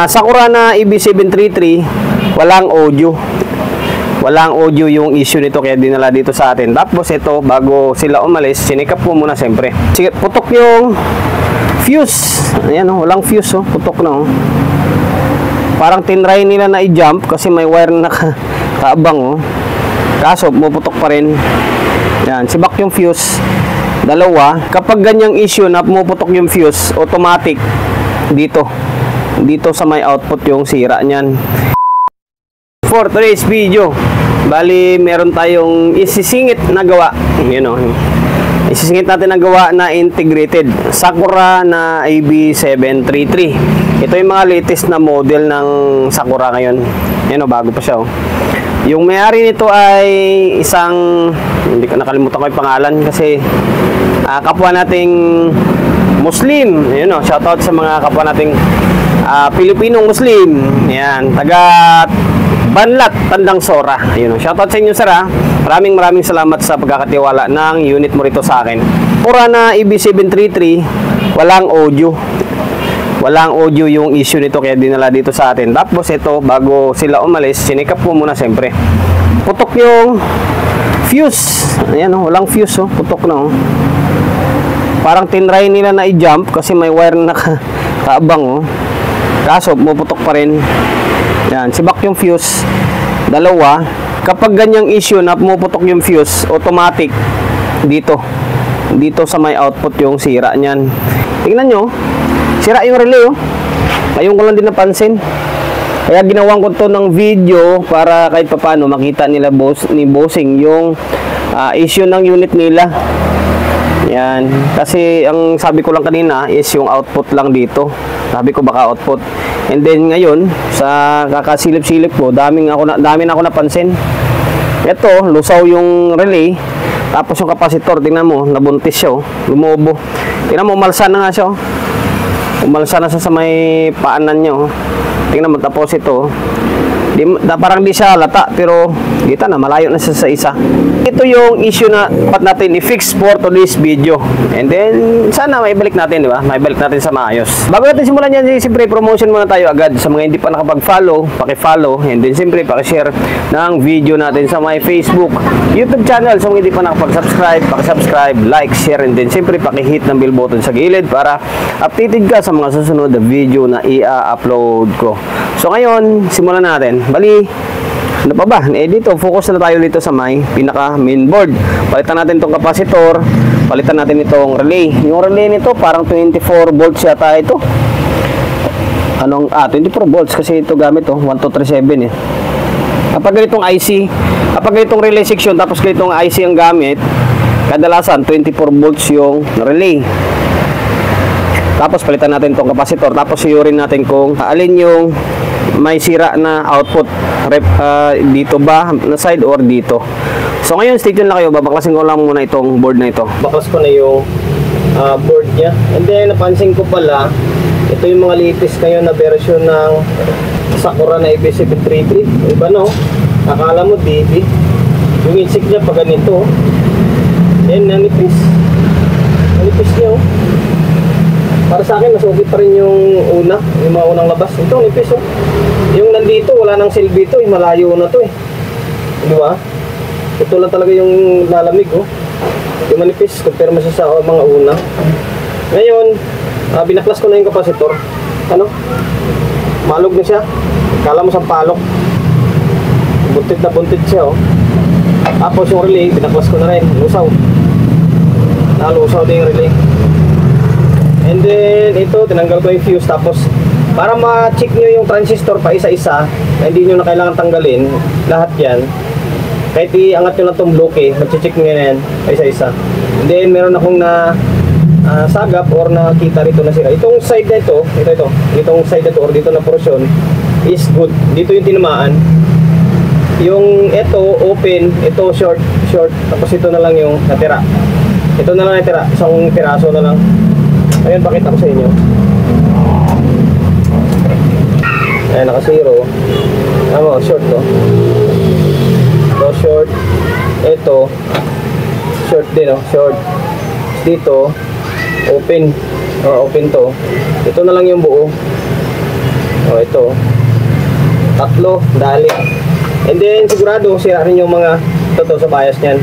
Sakura na EB733, walang audio. Walang audio yung issue nito, kaya dinala dito sa atin. Tapos ito, bago sila umalis, sinikap ko muna siyempre. Putok yung fuse. Ayan, oh, walang fuse, oh. Putok na, oh. Parang tinry nila na i-jump kasi may wire na kaabang, oh. Kaso puputok pa rin. Yan, sibak yung fuse. Dalawa, kapag ganyang issue na pumuputok yung fuse, automatic dito sa may output yung sira niyan. For today's video, bali meron tayong isisingit na gawa, isisingit natin na gawa na integrated Sakura na EB733. Ito yung mga latest na model ng Sakura ngayon. Bago pa siya, oh. Yung may-ari nito ay isang, hindi ko nakalimutan ko yung pangalan kasi kapwa nating Muslim. Shoutout sa mga kapwa nating Pilipinong Muslim. Yan, taga Banlat, Tandang Sora. Shoutout sa inyo, sir, ha. Maraming salamat sa pagkakatiwala ng unit mo rito sa akin. Sakura na EB733, walang audio. Walang audio yung issue nito, kaya dinala dito sa atin. Tapos ito, bago sila umalis, sinikap ko muna siyempre. Putok yung fuse. Ayan, oh, walang fuse, oh. Putok na, oh. Parang tinry nila na i-jump kasi may wire na kaabang, oh. Kaso puputok pa rin. Yan, sibak yung fuse. Dalawa, kapag ganyang issue na pumuputok yung fuse, automatic dito sa may output yung sira niyan. Tingnan nyo, sira yung relay, oh. Ayun ko lang din napansin. Kaya ginawan ko to ng video para kahit papaano makita nila ni bossing yung issue ng unit nila. Yan, kasi ang sabi ko lang kanina is yung output lang dito. Sabi ko baka output. And then ngayon, sa kakasilip-silip ko, dami na ako napansin. Ito, lusaw yung relay. Tapos yung capacitor, tingnan mo, nabuntis siya, oh. Lumobo. Tingnan mo, umalsa na nga siya, oh. Umalsa na sa may paanan niya, oh. Tingnan mo, tapos ito, parang di siya lata, pero kita na, malayo na siya sa isa. Ito yung issue na dapat natin i-fix for today's video. And then, sana maibalik natin, di ba? Maibalik natin sa maayos. Bago natin simulan yan, siyempre, promotion muna tayo agad. Sa mga hindi pa nakapag-follow, paki-follow. And then, siyempre, paki-share ng video natin sa my Facebook, YouTube channel. Sa mga hindi pa nakapag-subscribe, paki-subscribe, like, share. And then, siyempre, paki-hit ng bell button sa gilid para updated ka sa mga susunod na video na i-upload ko. So, ngayon, simulan natin. Bali, ano pa ba? Dito, focus na tayo dito sa may pinaka main board. Palitan natin itong capacitor, palitan natin itong relay. Yung relay nito, parang 24 volts yata ito. 24 volts kasi ito gamit, 1237, eh. Kapag ganitong IC, kapag ganitong relay section, tapos ganitong IC ang gamit, kadalasan 24 volts yung relay. Tapos palitan natin itong capacitor, tapos siyurin natin kung alin yung may sira na output, dito ba na side or dito. So ngayon, stay tuned lang kayo. Babaklasin ko lang muna itong board na ito. Baklas ko na yung board niya. And then napansin ko pala, ito yung mga latest ngayon na version ng Sakura na EB733. Iba, no? Akala mo DB. Yung insik niya pa ganito. Then nanipis niya, oh. Para sa akin, mas okay pa rin yung mga unang labas. Ito, nipis, oh. Yung nandito, wala nang silbi ito, malayo na to, eh. Di ba? Ito lang talaga yung lalamig, oh. Yung manipis, compare mo sa mga una. Ngayon, binaklas ko na yung capacitor. Malog na siya. Kala mo sa palok. Buntit na buntit siya, oh. Tapos yung relay, binaklas ko na rin. Lusaw. Nalusaw din yung relay. And then, ito, tinanggal ko yung fuse. Tapos, para ma-check nyo yung transistor pa isa-isa, na hindi nyo na kailangan tanggalin, lahat yan. Kahit iangat nyo na itong bloke, mag-check nyo yan pa isa-isa. And then, meron akong sagap or nakita rito na sira. Itong side na ito, itong side na ito, or dito na portion, is good. Dito yung tinamaan. Yung ito, open, ito short. Tapos ito na lang yung natira. Ito na lang natira, isang piraso na lang. Ayan, pakita ko sa inyo. Ayan, naka-zero. Short to. Ito, short. Ito, short din, oh. Short. Dito, open. Open to. Ito na lang yung buo. O, ito. Tatlo, dali. And then, sigurado, sira rin yung mga ito sa bias niyan.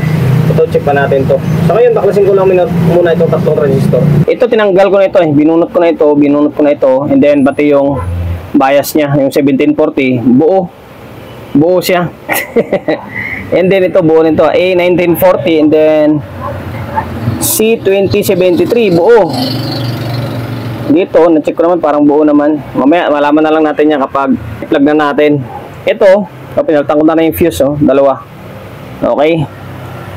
Ito, check pa natin to. So, ngayon, baklasin ko lang muna itong tatlong resistor. Ito, tinanggal ko na ito eh. Binunot ko na ito. And then, pati yung bias niya, yung 1740, buo siya. And then, ito, buo nito. A1940, and then, C2073, buo. Dito, na-check ko naman, parang buo naman. Mamaya, malaman na lang natin yan kapag i-plug na natin. Ito, pinalitan ko na yung fuse, oh, dalawa. Okay.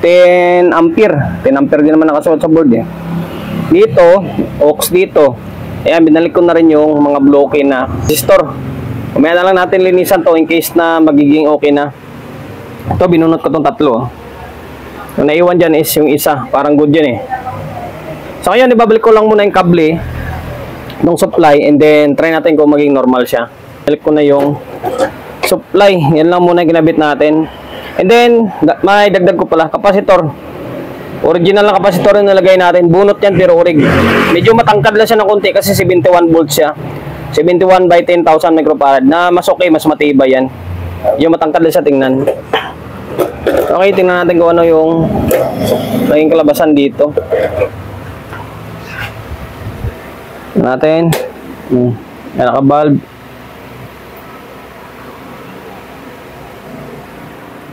10 ampere. 10 ampere din naman nakasuot sa board, eh. Dito, aux dito. Ayan, binalik ko na rin yung mga bloke na resistor. Mamaya na lang natin linisan to in case na magiging okay na. Ito, binunot ko tong tatlo, oh. Yung naiwan dyan is yung isa. Parang good yan, eh. So, ngayon, ibabalik ko lang muna yung kable ng supply, and then try natin kung maging normal siya. Balik ko na yung supply. Yan lang muna yung kinabit natin. And then, may dagdag ko pala, capacitor. Original na capacitor na nalagay natin. Bunot yan, pero orig. Medyo matangkad lang siya ng konti kasi 71 volts siya. 71 by 10,000 microfarad. Na mas okay, mas matibay yan. Yung matangkad lang siya, tingnan. Okay, tingnan natin kung ano yung naging kalabasan dito. Natin. Yan, naka-valve.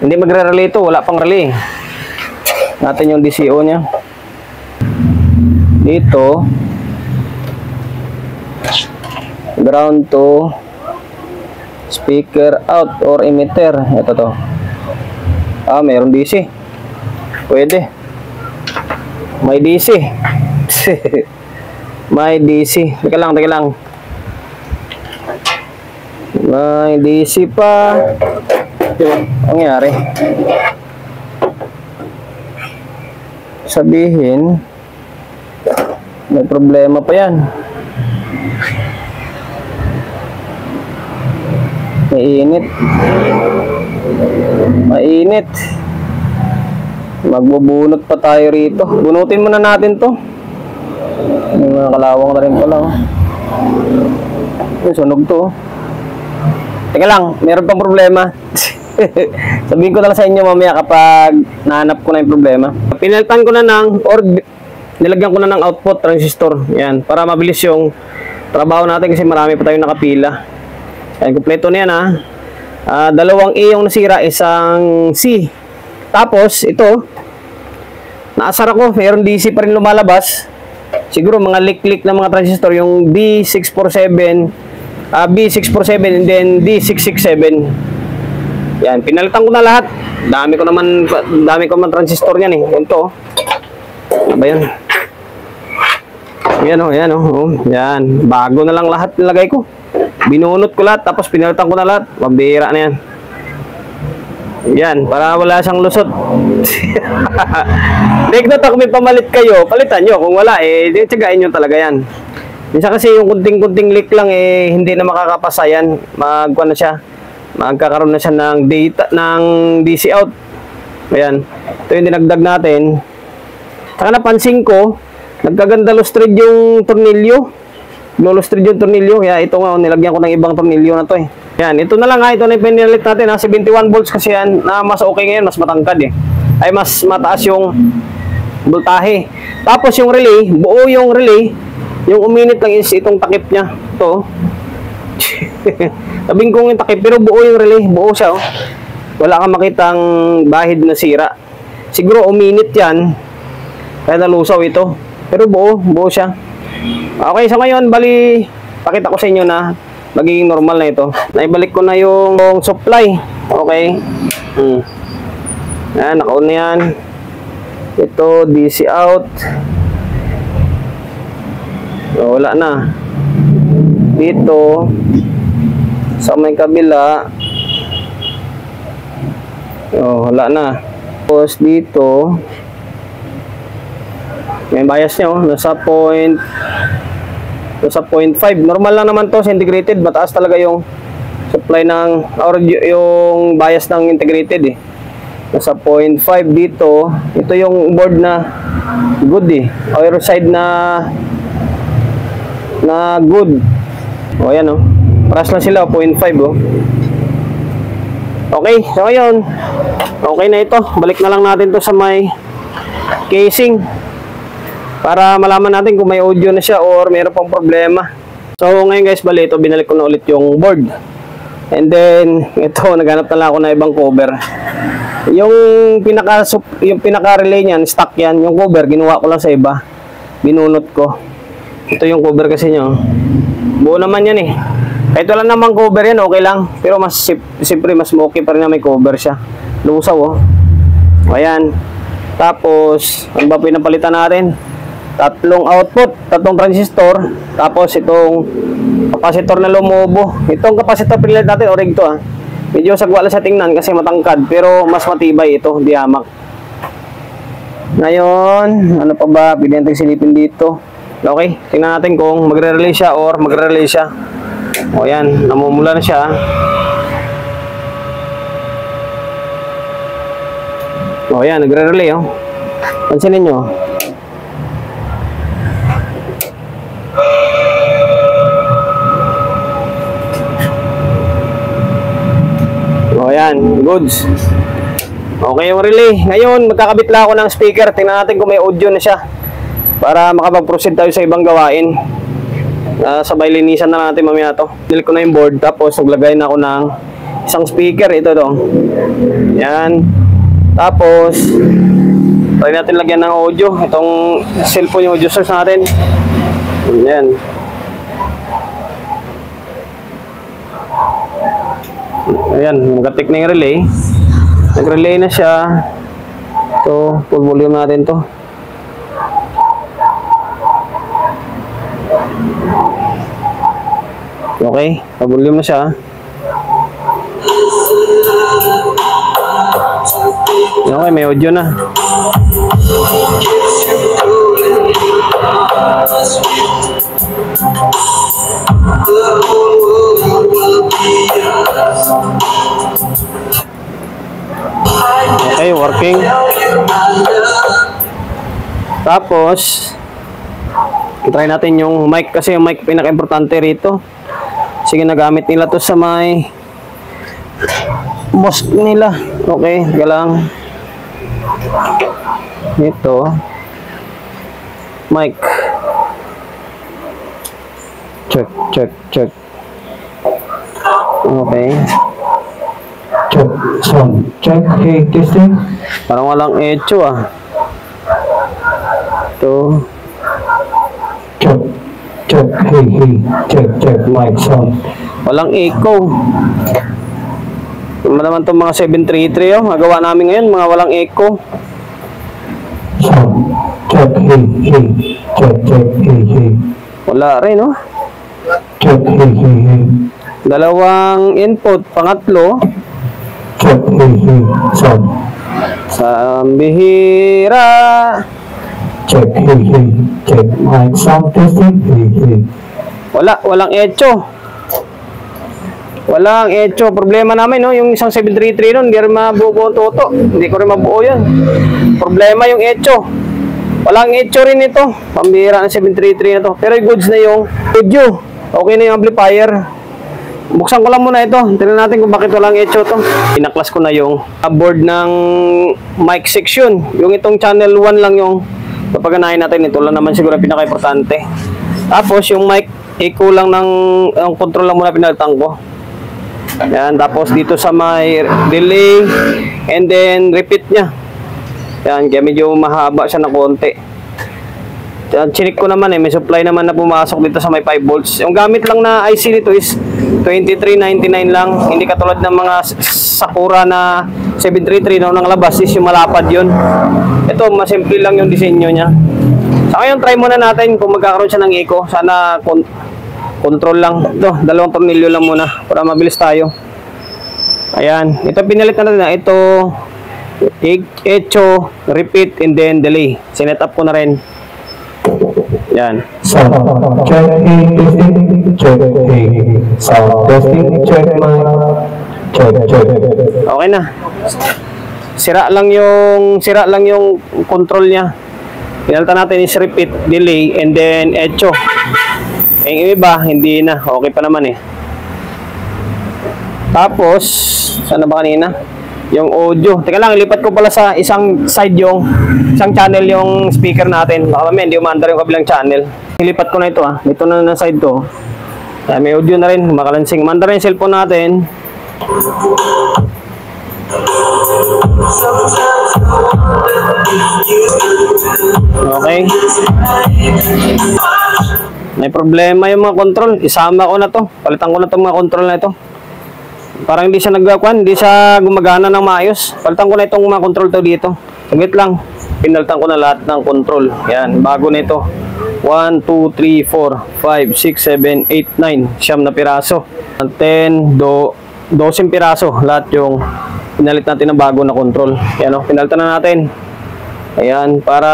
Hindi magre-relay ito, wala pang relay. Natin yung DCO nya. Dito, ground to speaker out or emitter. Ito to. Mayroon DC. Pwede. May DC. May DC. Teka lang. May DC pa. Ang nangyari? Sabihin, may problema pa yan. Mainit. Magbubunot pa tayo rito. Bunutin muna natin to. May mga kalawang na rin pala, oh. Sunog to, oh. Teka lang, meron pang problema. Sabihin ko lang sa inyo mamaya kapag nahanap ko na yung problema. Pinalitan ko na nilagyan ko na ng output transistor. Yan, para mabilis yung trabaho natin kasi marami pa tayong nakapila. Yan, kompleto na yan, ha. Dalawang A yung nasira, isang C. Tapos, ito, naasar ako, mayroon DC pa rin lumalabas. Siguro mga leak na mga transistor, yung B647, B647 and then D667. Yan, pinalitan ko na lahat. Dami ko naman transistor niyan, eh. Ito. Ano ba yan? Yan, oh. Yan, bago na lang lahat nilagay ko. Binunot ko lahat, tapos pinalitan ko na lahat. Pambira na yan. Yan, para wala siyang lusot. Take note, kung may pamalit kayo, palitan nyo. Kung wala, tiyagain nyo talaga yan. Minsan kasi yung kunting-kunting leak lang, hindi na makakapasa yan. Magkakaroon na siya ng DC out. Ayan. Ito yung dinagdag natin. Saka napansin ko, nagkaganda lustrid yung tornilyo. Lustrid yung tornilyo. Kaya ito nga, nilagyan ko ng ibang tornilyo na to, eh. Yan, ito na lang, ha. Ito na yung pinilit natin, ha. 71 volts kasi yan, na mas okay ngayon, mas matangkad, eh. Ay, mas mataas yung voltahe. Tapos yung relay, buo yung relay. Yung uminit lang is itong takip niya. Ito. Sabing kong yung takip, pero buo yung relay. Buo siya, oh. Wala kang makitang bahid na sira. Siguro uminit yan, kaya nalusaw ito. Pero buo siya. Okay, so ngayon, bali, pakita ko sa inyo na magiging normal na ito. Naibalik ko na yung supply. Okay. Yan, naka-on na yan. Ito, DC out. So, wala na. Dito, sa may kabila, wala na. Tapos dito, may bias niya, nasa 0.5. Normal lang naman to sa integrated. Mataas talaga yung supply or yung bias ng integrated, eh. Nasa 0.5 dito. Ito yung board na good, eh. Outer side na good. O, ayan, oh. Paras lang sila, 0.5 oh. Okay, so ngayon, okay na ito. Balik na lang natin to sa may casing para malaman natin kung may audio na siya or mayroon pang problema. So ngayon guys, bali ito, binalik ko na ulit yung board. And then, ito, naghanap na lang ako na ibang cover. Yung pinaka-relay niyan, stock yan. Yung cover, ginawa ko lang sa iba. Binunot ko. Ito yung cover kasi nyo. Buo naman yan eh. Kahit wala namang cover yan, okay lang. Pero mas, siyempre, mas okay pa rin na may cover siya. Lusaw oh. Ayan. Tapos, ano ba pinapalitan natin? 3 output, 3 transistor. Tapos, itong capacitor na lumobo. Itong capacitor pinilit natin, orig to ah. Medyo sagwa lang sa tingnan kasi matangkad. Pero, mas matibay ito, diamak. Ngayon, ano pa ba? Pwede natin silipin dito. Okay, tingnan natin kung magre-relay siya or magre-relay siya. O yan, namumula na siya. O yan, nagre-relay oh. Pansinin nyo. O yan, goods. Okay yung relay. Ngayon, magkakabit lang ako ng speaker. Tingnan natin kung may audio na siya para makapag-proceed tayo sa ibang gawain. Sabay linisan na natin mamaya to. Delete ko na yung board, tapos naglagay na ako ng isang speaker. Ito to. Yan. Tapos try natin lagyan ng audio. Itong cellphone yung audio source natin. Yan. Ayan, magatik na yung relay. Nag-relay na siya. So, full volume natin to. Okay, pa-volume na siya. Okay, may audio na. Okay, working. Tapos, try natin yung mic kasi yung mic pinaka-importante rito. Sige, nagamit nila to sa may mosque nila. Okay, galang. Ito. Mic. Check, check, check. Okay. Check, sound, check, hey, testing. Parang walang echo ah. Ito. Check, check, hey, hey, check, check, mic, sound. Walang echo. Ano naman itong mga 733 oh. Magawa namin ngayon, mga walang echo. Sound, check, hey, hey, check, check, hey, hey. Wala rin oh. Check, hey, hey, hey. Dalawang input, pangatlo. Check, hey, hey, sound. Sa bihira. Check, hey, hey, check, mic, sound, testing, hey, hey. Walang echo. Walang echo. Problema namin, no? Yung isang 733 nun, hindi rin mabuo ang toto. Hindi ko rin mabuo yun. Problema yung echo. Walang echo rin ito. Pambihira ng 733 na to. Pero goods na yung audio. Okay na yung amplifier. Buksan ko lang muna ito. Tingnan natin kung bakit walang echo to. Pinaklas ko na yung board ng mic section. Yung itong channel 1 lang yung papaganahin natin. Ito lang naman siguro pinaka-importante. Tapos yung mic, echo lang ng control lang muna pinalitan ko. Yan, tapos dito sa may delay and then repeat niya. Yan, kaya medyo mahaba siya na konti. Yan, chinik ko naman may supply naman na pumasok dito sa may 5 volts. Yung gamit lang na IC nito is 2399 lang. Hindi katulad ng mga Sakura na 733 na unang labas is yung malapad yun. Ito, masimple lang yung disenyo niya. Sa ngayon, try muna natin kung magkakaroon siya ng echo. Sana control lang. Ito, 2 tornilyo lang muna para mabilis tayo. Ayan. Ito pinalit na natin. Ito, echo, repeat, and then delay. Sinet up ko na rin. Yan. Sound, check, hey, testing, check, hey, sound, testing, check, mic, check, check. Okay na. Sira lang yung control niya. Pinalitan natin is repeat, delay, and then echo. Yung iba, hindi na. Okay pa naman eh. Tapos, saan na ba kanina? Yung audio. Teka lang, ilipat ko pala sa isang side isang channel yung speaker natin. Baka mamaya hindi umandar yung kabilang channel. Ilipat ko na ito Ito na side to. May audio na rin, makalansing. Umandar na yung cellphone natin. Okay. May problema yung mga control. Isama ko na to. Palitan ko na itong mga control na ito. Parang hindi siya hindi siya gumagana ng maayos. Palitan ko na itong mga control to dito. Saglit lang. Pinalitan ko na lahat ng control. Yan, bago na ito. 1, 2, 3, 4, 5, 6, 7, 8, 9. Siyam na piraso. 10, 12 piraso. Lahat yung pinalit natin ng bago na control. Yan pinalitan na natin. Ayan, para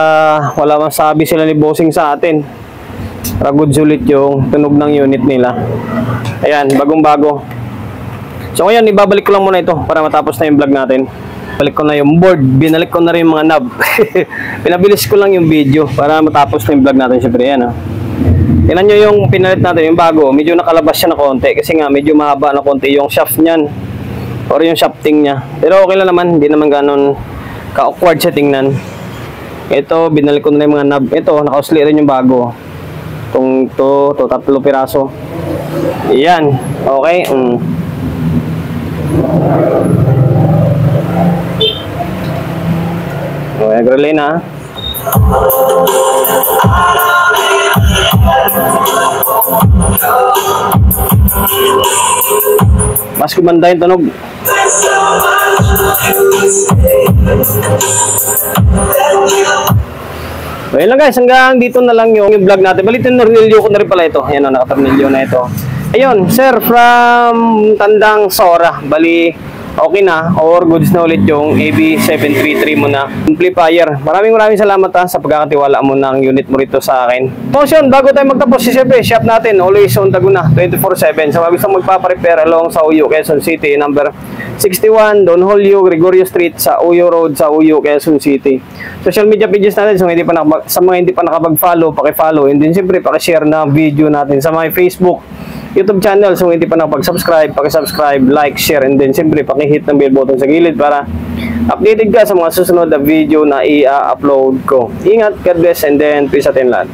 wala masabi sila ni bossing sa atin. Para good sulit yung tunog ng unit nila. Ayan, bagong bago. So ngayon, ibabalik ko lang muna ito para matapos na yung vlog natin. Balik ko na yung board, binalik ko na rin yung mga knob. Pinabilis ko lang yung video para matapos na yung vlog natin. Siyempre yan Tingnan nyo yung pinalit natin, yung bago. Medyo nakalabas siya na konti kasi nga medyo mahaba na konti yung shaft nyan or yung shafting nya. Pero okay lang naman, hindi naman ganon ka-awkward siya tingnan. Ito, binalik ko na yung mga knob. Ito, naka-usli rin yung bago. To 3 piraso. Yan, okay. Okay, relay na. Mas kumanda yung tunog. So yun lang guys, hanggang dito na lang yung vlog natin. Balitin na rinilyo ko na rin pala ito. Ayan nakatarnilyo na ito. Ayun, sir, from Tandang Sora. Bali, okay na or goods na ulit yung AB733 mo na amplifier. Maraming salamat sa pagkakatiwala mo ng unit mo rito sa akin. So yun, bago tayo magtapos, siyempre, shop natin always on Taguna 24/7. Sa mga gusto magpapa-repair along sa Uyo, Quezon City, number 61 Don Julio Gregorio Street sa Uyo Road sa Uyo, Quezon City. Social media pages natin, sa mga hindi pa nakapag-follow, paki-follow, and then siyempre paki-share na video natin sa mga Facebook, YouTube channel. So hindi pa nakapag-subscribe, paki-subscribe, like, share, and then siyempre paki-hit ng bell button sa gilid para updated ka sa mga susunod na video na i-upload ko. Ingat, God bless, and then peace out and lahat.